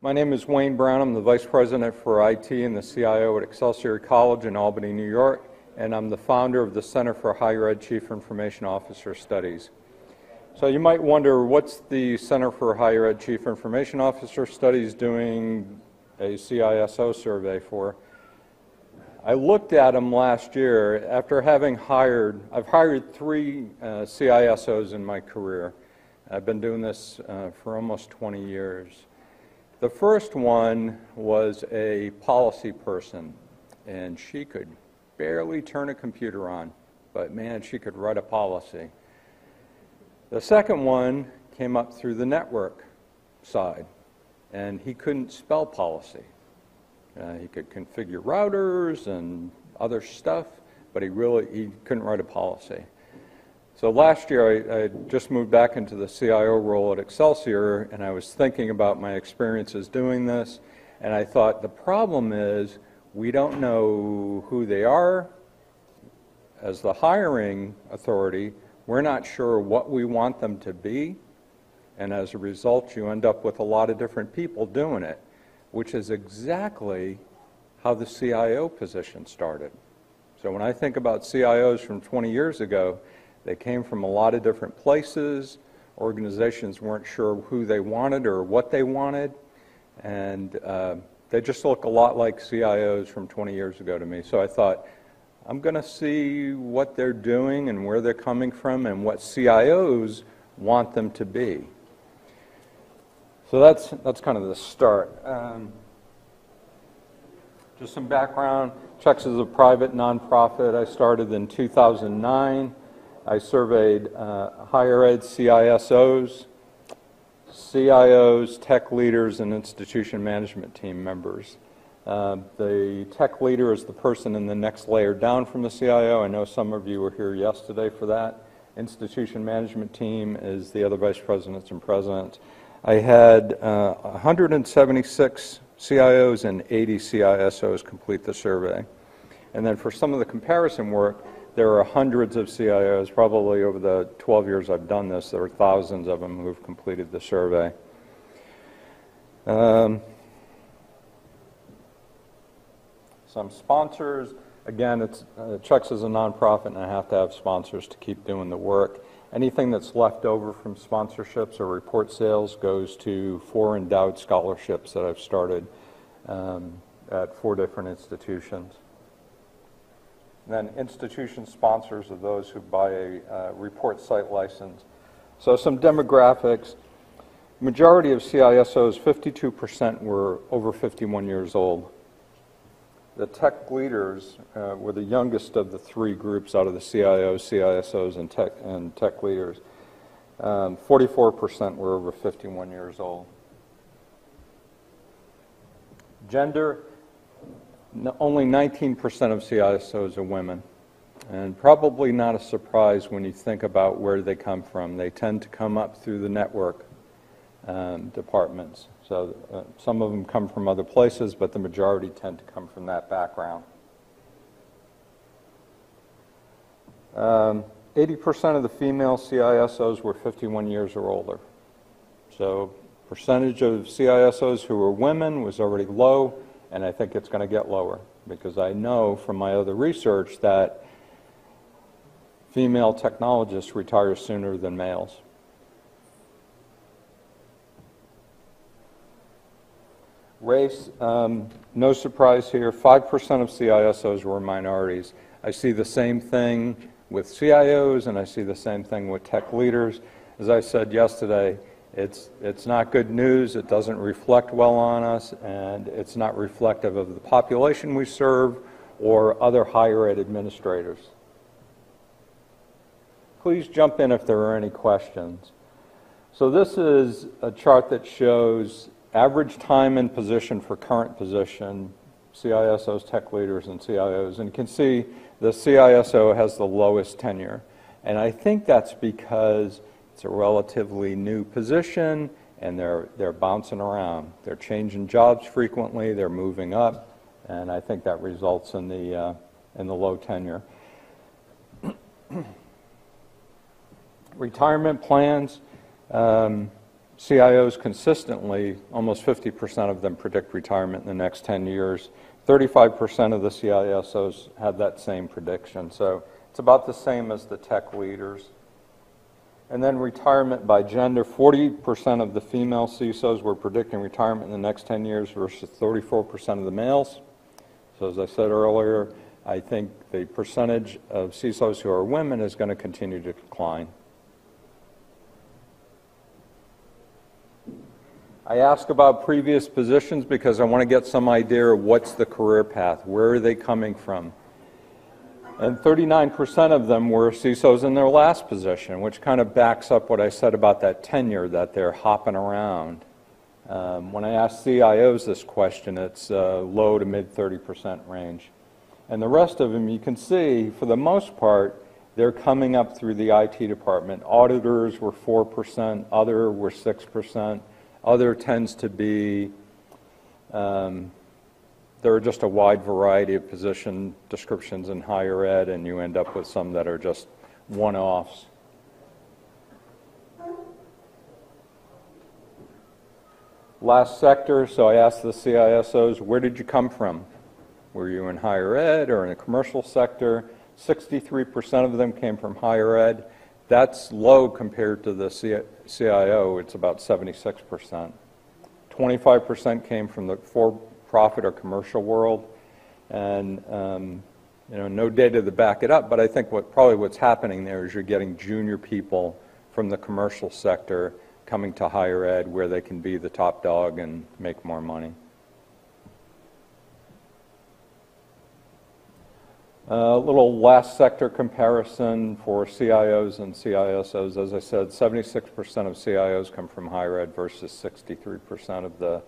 My name is Wayne Brown. I'm the Vice President for IT and the CIO at Excelsior College in Albany, New York, and I'm the founder of the Center for Higher Ed Chief Information Officer Studies. So you might wonder, what's the Center for Higher Ed Chief Information Officer Studies doing a CISO survey for? I looked at them last year after having I've hired 3 CISOs in my career. I've been doing this for almost 20 years. The first one was a policy person, and she could barely turn a computer on, but man, she could write a policy. The second one came up through the network side, and he couldn't spell policy. He could configure routers and other stuff, but he couldn't write a policy. So last year, I just moved back into the CIO role at Excelsior, and I was thinking about my experiences doing this, and I thought the problem is we don't know who they are. As the hiring authority, we're not sure what we want them to be, and as a result, you end up with a lot of different people doing it, which is exactly how the CIO position started. So when I think about CIOs from 20 years ago, they came from a lot of different places. Organizations weren't sure who they wanted or what they wanted, and they just look a lot like CIOs from 20 years ago to me. So I thought, I'm going to see what they're doing and where they're coming from and what CIOs want them to be. So that's kind of the start. Just some background. CHECS is a private nonprofit. I started in 2009. I surveyed higher ed CISOs, CIOs, tech leaders, and institution management team members. The tech leader is the person in the next layer down from the CIO. I know some of you were here yesterday for that. Institution management team is the other vice presidents and presidents. I had 176 CIOs and 80 CISOs complete the survey. And then for some of the comparison work, there are hundreds of CIOs. Probably over the 12 years I've done this, there are thousands of them who have completed the survey. Some sponsors. Again, CHECS is a nonprofit, and I have to have sponsors to keep doing the work. Anything that's left over from sponsorships or report sales goes to 4 endowed scholarships that I've started at 4 different institutions. And then institution sponsors are those who buy a report site license. So some demographics. Majority of CISOs, 52% were over 51 years old. The tech leaders were the youngest of the 3 groups out of the CIOs, CISOs, and tech leaders. 44% were over 51 years old. Gender, only 19% of CISOs are women. And probably not a surprise when you think about where they come from. They tend to come up through the network departments. So some of them come from other places, but the majority tend to come from that background. 80% of the female CISOs were 51 years or older. So percentage of CISOs who were women was already low, and I think it's going to get lower because I know from my other research that female technologists retire sooner than males. Race, no surprise here, 5% of CISOs were minorities. I see the same thing with CIOs, and I see the same thing with tech leaders. As I said yesterday, it's not good news, it doesn't reflect well on us, and it's not reflective of the population we serve or other higher ed administrators. Please jump in if there are any questions. So this is a chart that shows average time in position for current position, CISOs, tech leaders, and CIOs. And you can see the CISO has the lowest tenure. And I think that's because it's a relatively new position, and they're bouncing around. They're changing jobs frequently, they're moving up, and I think that results in the low tenure. Retirement plans. CIOs consistently, almost 50% of them predict retirement in the next 10 years. 35% of the CISOs had that same prediction. So it's about the same as the tech leaders. And then retirement by gender, 40% of the female CISOs were predicting retirement in the next 10 years versus 34% of the males. So as I said earlier, I think the percentage of CISOs who are women is going to continue to decline. I ask about previous positions because I want to get some idea of what's the career path, where are they coming from. And 39% of them were CISOs in their last position, which kind of backs up what I said about that tenure, that they're hopping around. When I ask CIOs this question, it's low to mid 30% range. And the rest of them, you can see, for the most part, they're coming up through the IT department. Auditors were 4%, other were 6%. Other tends to be, there are just a wide variety of position descriptions in higher ed, and you end up with some that are just one-offs. Last sector, so I asked the CISOs, where did you come from? Were you in higher ed or in a commercial sector? 63% of them came from higher ed. That's low compared to the CIO, it's about 76%. 25% came from the for-profit or commercial world, and no data to back it up, but I think probably what's happening there is you're getting junior people from the commercial sector coming to higher ed where they can be the top dog and make more money. A little last sector comparison for CIOs and CISOs. As I said, 76% of CIOs come from higher ed versus 63% of the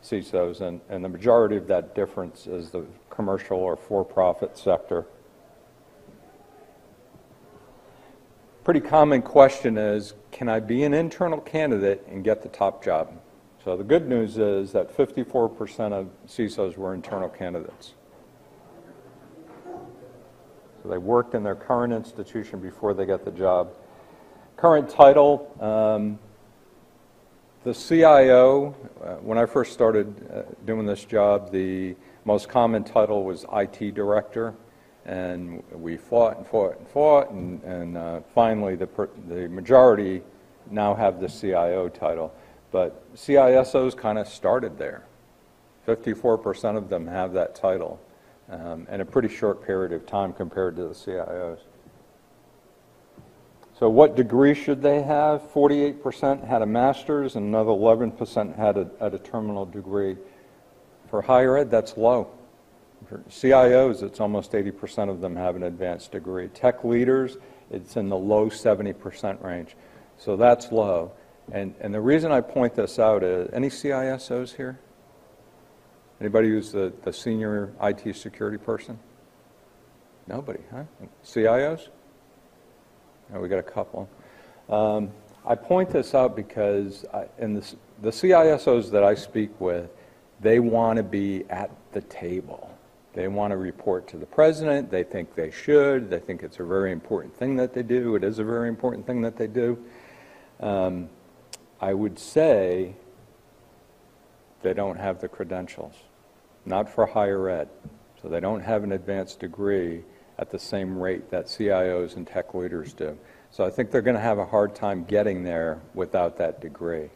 CISOs, and the majority of that difference is the commercial or for-profit sector. Pretty common question is, can I be an internal candidate and get the top job? So the good news is that 54% of CISOs were internal candidates. So they worked in their current institution before they got the job. Current title, the CIO, when I first started doing this job, the most common title was IT director, and we fought and fought and fought, and finally the majority now have the CIO title. But CISOs kind of started there. 54% of them have that title. In a pretty short period of time compared to the CIOs. So what degree should they have? 48% had a master's and another 11% had a terminal degree. For higher ed, that's low. For CIOs, it's almost 80% of them have an advanced degree. Tech leaders, it's in the low 70% range. So that's low. And the reason I point this out is, any CISOs here? Anybody who's the senior IT security person? Nobody, huh? CIOs? Oh, we got a couple. I point this out because the CISOs that I speak with, they want to be at the table. They want to report to the president. They think they should. They think it's a very important thing that they do. It is a very important thing that they do. I would say they don't have the credentials, not for higher ed. So they don't have an advanced degree at the same rate that CIOs and tech leaders do. So I think they're going to have a hard time getting there without that degree.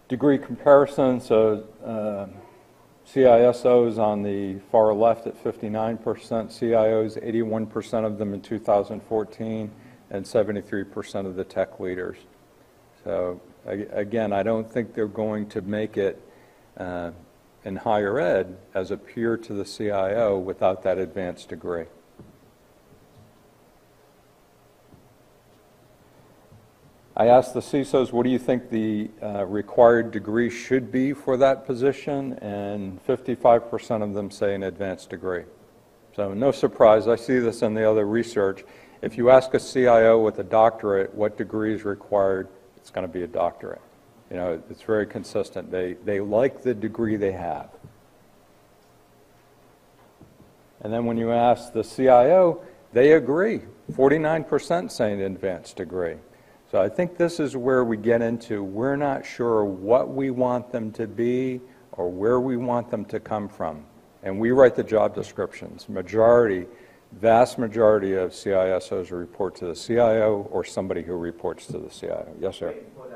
Degree comparison, so CISOs on the far left at 59%, CIOs 81% of them in 2014, and 73% of the tech leaders. So again, I don't think they're going to make it in higher ed as a peer to the CIO without that advanced degree. I asked the CISOs, what do you think the required degree should be for that position? And 55% of them say an advanced degree. So no surprise, I see this in the other research. If you ask a CIO with a doctorate what degree is required, it's going to be a doctorate. You know, it's very consistent. They like the degree they have. And then when you ask the CIO, They agree. 49% saying advanced degree. So I think this is where we get into, we're not sure what we want them to be or where we want them to come from. And we write the job descriptions. Vast majority of CISOs report to the CIO or somebody who reports to the CIO. Yes, sir? For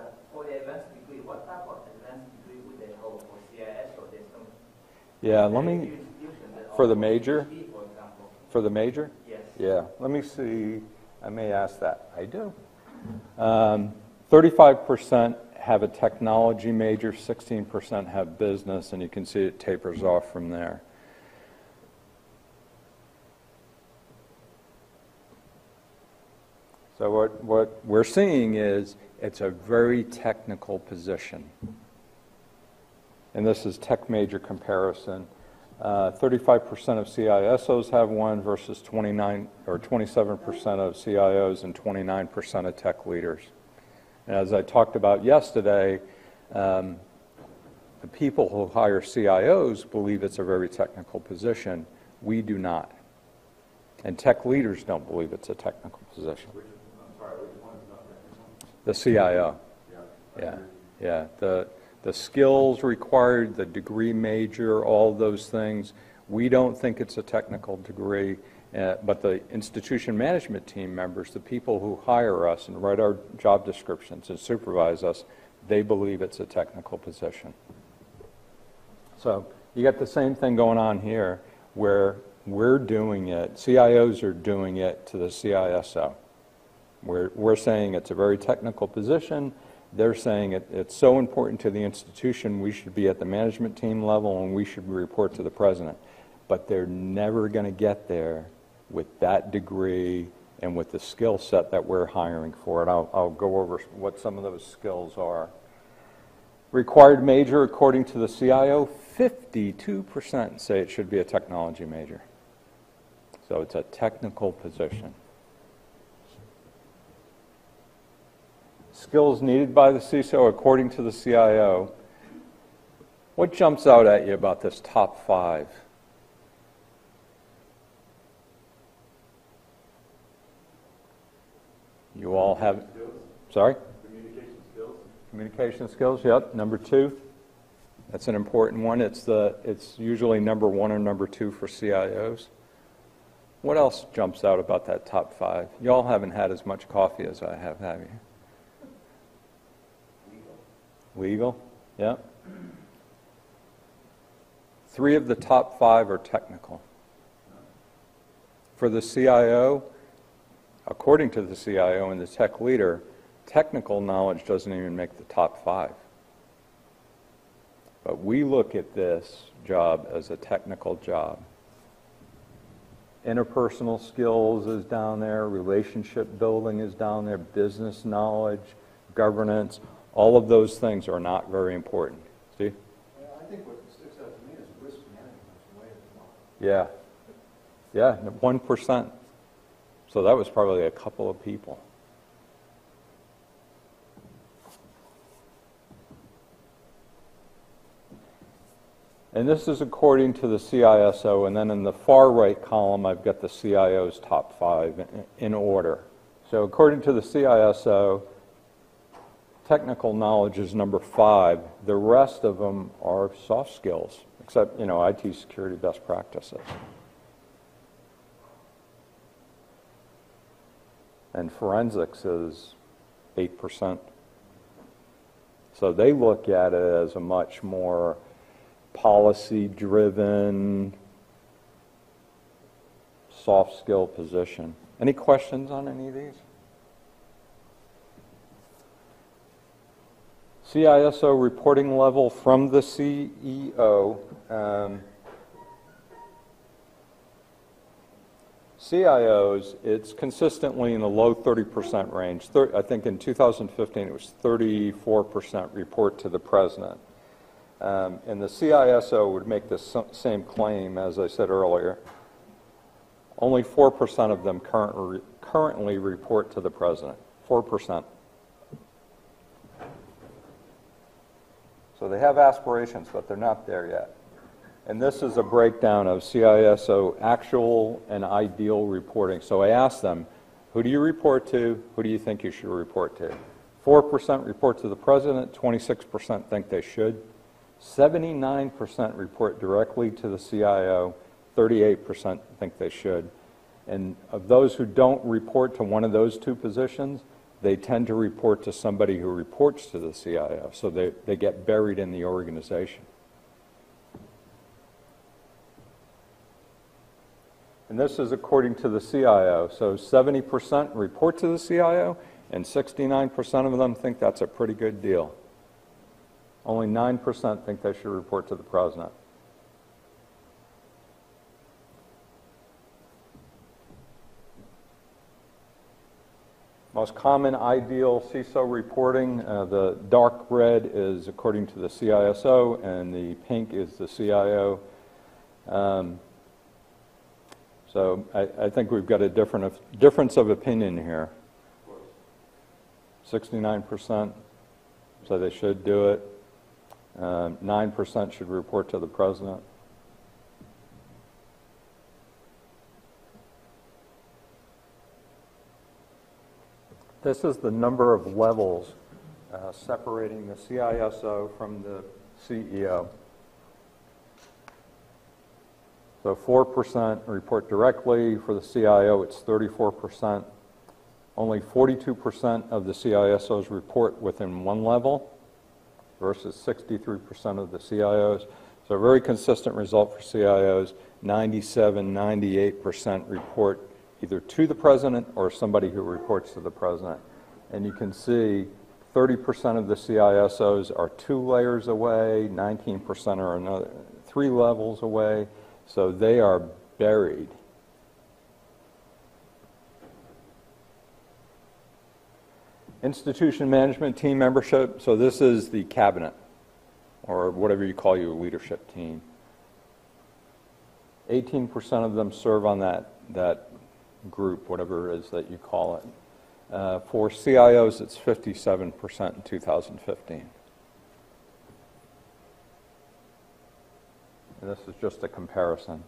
the advanced degree, what type of advanced degree would they hold for CIS or there's some? Yeah, let me, for the major? PhD, for example. For the major? Yes. Yeah, let me see. I may ask that. I do. 35% have a technology major, 16% have business, and you can see it tapers off from there. So what we're seeing is it's a very technical position. And this is tech major comparison. 35% of CISOs have one versus 27% of CIOs and 29% of tech leaders. And as I talked about yesterday, the people who hire CIOs believe it's a very technical position. We do not. And tech leaders don't believe it's a technical position. I'm sorry, which one is not technical? The CIO. Yeah. The skills required, the degree major, all those things, we don't think it's a technical degree, but the institution management team members, the people who hire us and write our job descriptions and supervise us, they believe it's a technical position. So you got the same thing going on here where we're doing it, CIOs are doing it to the CISO. We're saying it's a very technical position. They're saying it's so important to the institution, we should be at the management team level and we should report to the president. But they're never going to get there with that degree and with the skill set that we're hiring for it. I'll go over what some of those skills are. Required major, according to the CIO, 52% say it should be a technology major. So it's a technical position. Skills needed by the CISO, according to the CIO. What jumps out at you about this top 5? You all have, sorry? Communication skills. Communication skills, yep. Number 2. That's an important one. It's usually number 1 or number 2 for CIOs. What else jumps out about that top 5? You all haven't had as much coffee as I have you? Legal, yeah. 3 of the top 5 are technical. For the CIO, according to the CIO and the tech leader, technical knowledge doesn't even make the top 5. But we look at this job as a technical job. Interpersonal skills is down there, relationship building is down there, business knowledge, governance. All of those things are not very important. Steve? Well, I think what sticks out to me is risk management is way at the top. Yeah, 1%. So that was probably a couple of people. And this is according to the CISO, and then in the far right column, I've got the CIO's top 5 in order. So according to the CISO, technical knowledge is number 5. The rest of them are soft skills, except, IT security best practices. And forensics is 8%. So they look at it as a much more policy-driven, soft skill position. Any questions on any of these? CISO reporting level from the CEO. CIOs, it's consistently in the low 30% range. I think in 2015 it was 34% report to the president. And the CISO would make the same claim, as I said earlier. Only 4% of them currently report to the president. 4%. So they have aspirations, but they're not there yet. And this is a breakdown of CISO actual and ideal reporting. So I asked them, who do you report to? Who do you think you should report to? 4% report to the president, 26% think they should. 79% report directly to the CIO, 38% think they should. And of those who don't report to one of those two positions, they tend to report to somebody who reports to the CIO, so they get buried in the organization. And this is according to the CIO. So 70% report to the CIO, and 69% of them think that's a pretty good deal. Only 9% think they should report to the president. Most common ideal CISO reporting, the dark red is according to the CISO, and the pink is the CIO. So I think we've got a difference of opinion here. 69% say they should do it. 9% should report to the president. This is the number of levels separating the CISO from the CEO. So 4% report directly. For the CIO, it's 34%. Only 42% of the CISOs report within one level versus 63% of the CIOs. So a very consistent result for CIOs. 97, 98% report either to the president or somebody who reports to the president. And you can see 30% of the CISOs are 2 layers away, 19% are another 3 levels away, so they are buried. Institution management team membership, so this is the cabinet, or whatever you call your leadership team. 18% of them serve on that group, whatever it is that you call it. For CIOs, it's 57% in 2015. And this is just a comparison.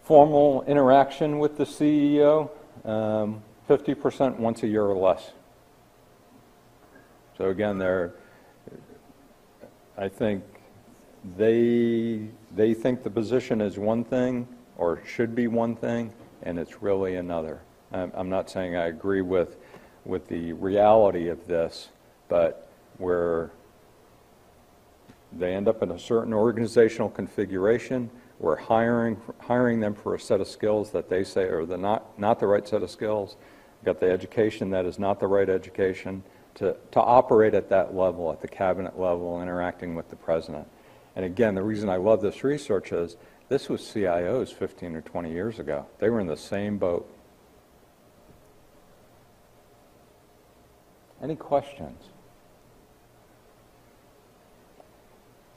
Formal interaction with the CEO, 50% once a year or less. So again, I think they think the position is one thing or should be one thing, and it's really another. I'm not saying I agree with the reality of this, but where they end up in a certain organizational configuration, we're hiring them for a set of skills that they say are not the right set of skills, got the education that is not the right education, to operate at that level, at the cabinet level, interacting with the president. And again, the reason I love this research is this was CIOs 15 or 20 years ago. They were in the same boat. Any questions?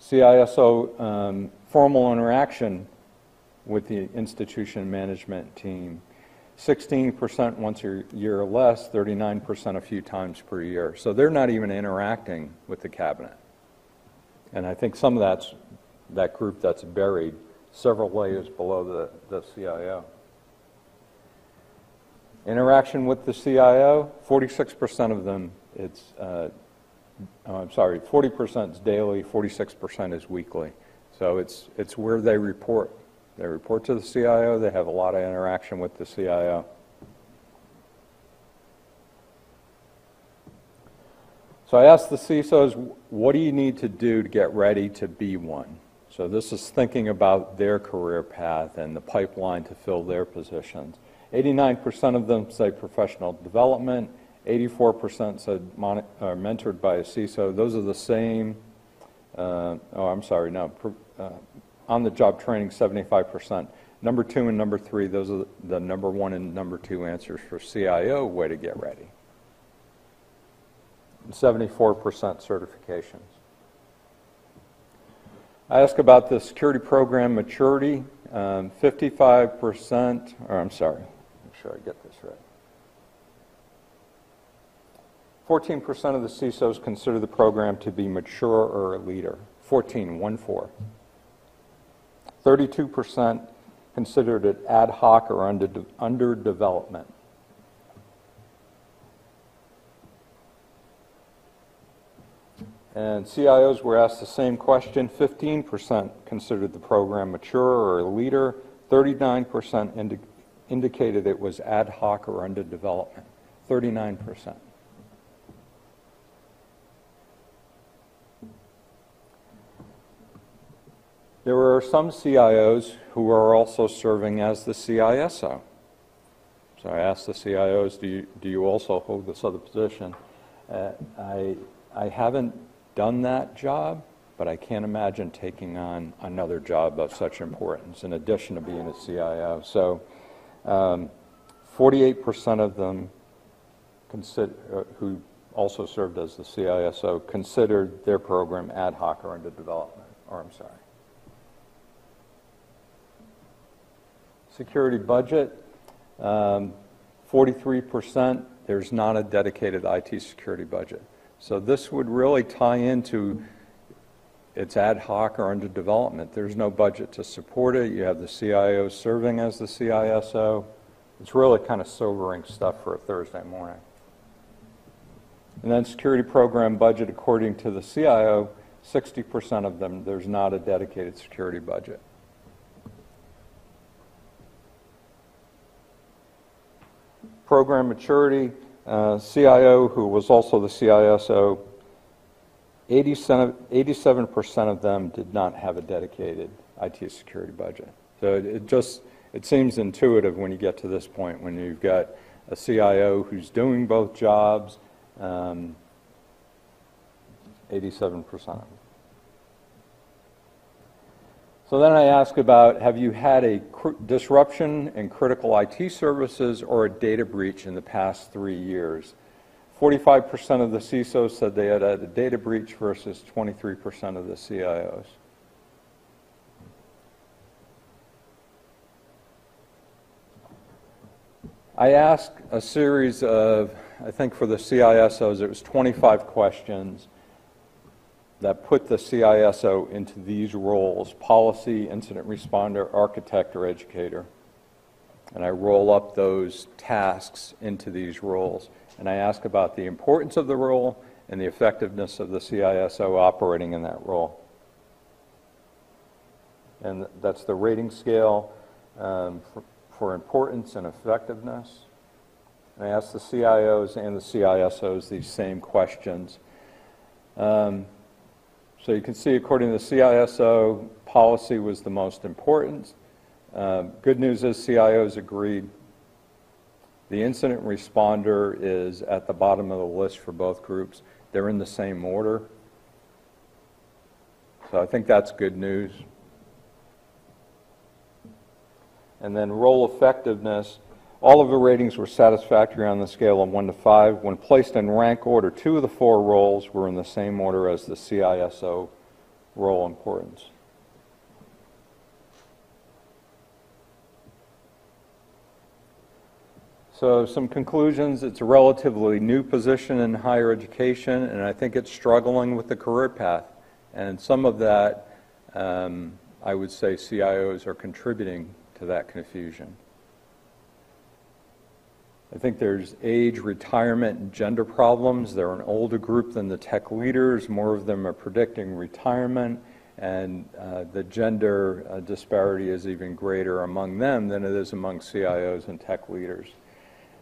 CISO formal interaction with the institution management team. 16% once a year or less, 39% a few times per year. So they're not even interacting with the cabinet. And I think some of that group that's buried several layers below the CIO. Interaction with the CIO, 46% of them, 40% is daily, 46% is weekly. So it's where they report. They report to the CIO, they have a lot of interaction with the CIO. So I asked the CISOs, what do you need to do to get ready to be one? So this is thinking about their career path and the pipeline to fill their positions. 89% of them say professional development, 84% said mentored by a CISO. Those are the same, on-the-job training, 75%. Number 2 and number 3, those are the number 1 and number 2 answers for CIO, way to get ready. 74% certifications. I asked about the security program maturity. 55%, or I'm sorry, make sure I get this right. 14% of the CISOs consider the program to be mature or a leader. 14, 1-4. 32% considered it ad hoc or under development. And CIOs were asked the same question. 15% considered the program mature or a leader. 39% indicated it was ad hoc or under development. 39%. There are some CIOs who are also serving as the CISO. So I asked the CIOs, do you also hold this other position? I haven't done that job, but I can't imagine taking on another job of such importance in addition to being a CIO. So 48% of them who also served as the CISO considered their program ad hoc or under development, Security budget, 43%, there's not a dedicated IT security budget. So this would really tie into it's ad hoc or under development. There's no budget to support it. You have the CIO serving as the CISO. It's really kind of sobering stuff for a Thursday morning. And then security program budget, according to the CIO, 60% of them, there's not a dedicated security budget. Program maturity, CIO, who was also the CISO, 87% of them did not have a dedicated IT security budget. So it seems intuitive when you get to this point, when you've got a CIO who's doing both jobs, 87% of them. So then I ask about, have you had a disruption in critical IT services or a data breach in the past 3 years? 45% of the CISOs said they had had a data breach versus 23% of the CIOs. I asked a series of, I think for the CISOs, it was 25 questions that put the CISO into these roles: policy, incident responder, architect, or educator. And I roll up those tasks into these roles. And I ask about the importance of the role and the effectiveness of the CISO operating in that role. And that's the rating scale for importance and effectiveness. And I ask the CIOs and the CISOs these same questions. So you can see, according to the CISO, policy was the most important. Good news is CIOs agreed. The incident responder is at the bottom of the list for both groups. They're in the same order. So I think that's good news. And then role effectiveness. All of the ratings were satisfactory on the scale of 1 to 5. When placed in rank order, 2 of the 4 roles were in the same order as the CISO role importance. So some conclusions: it's a relatively new position in higher education, and I think it's struggling with the career path. And some of that, I would say CIOs are contributing to that confusion. I think there's age, retirement, and gender problems. They're an older group than the tech leaders. More of them are predicting retirement, and the gender disparity is even greater among them than it is among CIOs and tech leaders.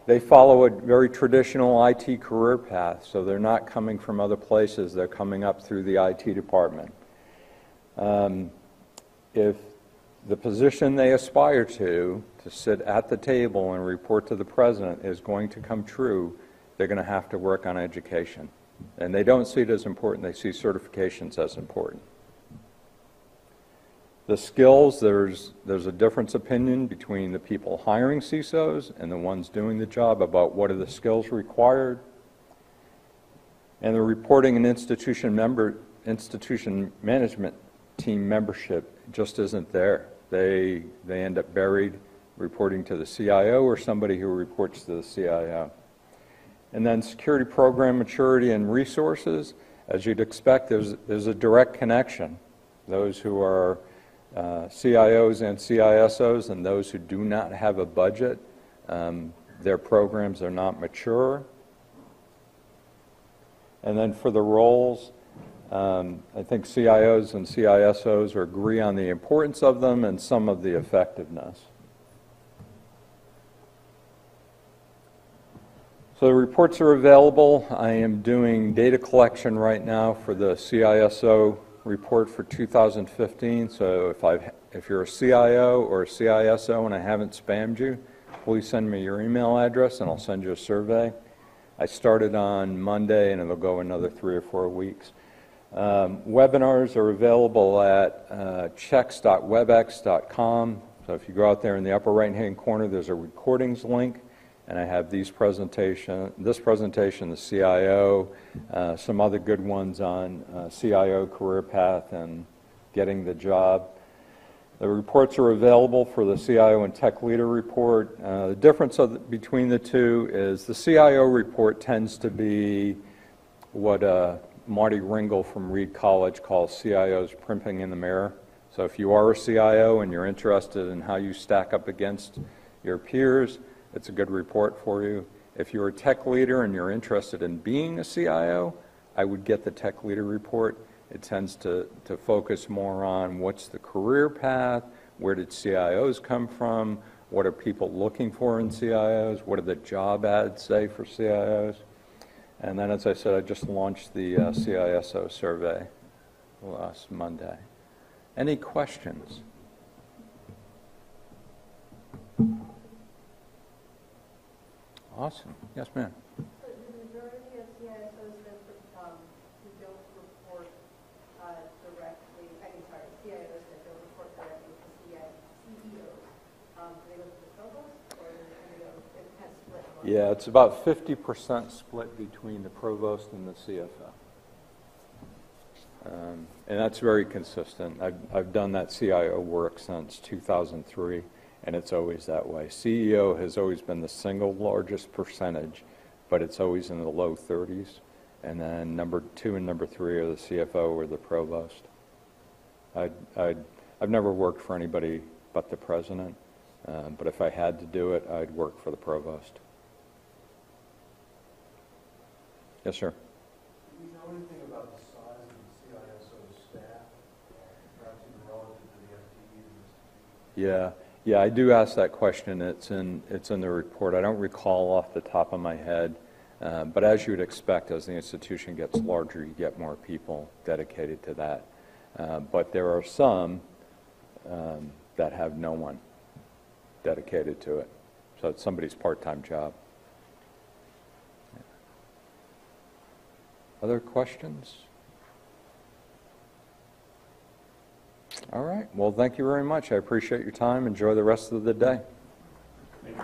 They follow a very traditional IT career path, so they're not coming from other places. They're coming up through the IT department. If the position they aspire to sit at the table and report to the president, is going to come true, they're going to have to work on education. And they don't see it as important. They see certifications as important. The skills, there's a difference opinion between the people hiring CISOs and the ones doing the job about what are the skills required. And the reporting and institution management team membership just isn't there. They end up buried reporting to the CIO or somebody who reports to the CIO. And then security program maturity and resources, as you'd expect, there's a direct connection. Those who are CIOs and CISOs and those who do not have a budget, their programs are not mature. And then for the roles, I think CIOs and CISOs agree on the importance of them and some of the effectiveness. So the reports are available. I am doing data collection right now for the CISO report for 2015. So if you're a CIO or a CISO and I haven't spammed you, please send me your email address and I'll send you a survey. I started on Monday and it'll go another 3 or 4 weeks. Webinars are available at CHECS.webex.com. So if you go out there in the upper right-hand corner, there's a recordings link. And I have this presentation, the CIO, some other good ones on CIO career path and getting the job. The reports are available for the CIO and Tech Leader report. The difference between the two is the CIO report tends to be what Marty Ringel from Reed College calls CIOs primping in the mirror. So if you are a CIO and you're interested in how you stack up against your peers, it's a good report for you. If you're a tech leader and you're interested in being a CIO, I would get the Tech Leader report. It tends to focus more on what's the career path, where did CIOs come from, what are people looking for in CIOs, what do the job ads say for CIOs. And then, as I said, I just launched the CISO survey last Monday. Any questions? Awesome. Yes, ma'am. So the majority of CISOs that who don't report directly, CIOs that don't report directly to CEOs, do they go to the provost or do they go, it has split? Yeah, it's about 50% split between the provost and the CFO. And that's very consistent. I've done that CIO work since 2003. And it's always that way. CEO has always been the single largest percentage, but it's always in the low 30s. And then number 2 and number 3 are the CFO or the provost. I've never worked for anybody but the president, but if I had to do it, I'd work for the provost. Yes, sir. Do you know anything about the size of the CISO staff, perhaps even relative to the FTE? Yeah. Yeah, I do ask that question. It's in the report. I don't recall off the top of my head, but as you would expect, as the institution gets larger, you get more people dedicated to that. But there are some that have no one dedicated to it. So it's somebody's part-time job. Other questions? All right. Well, thank you very much. I appreciate your time. Enjoy the rest of the day. Thank you.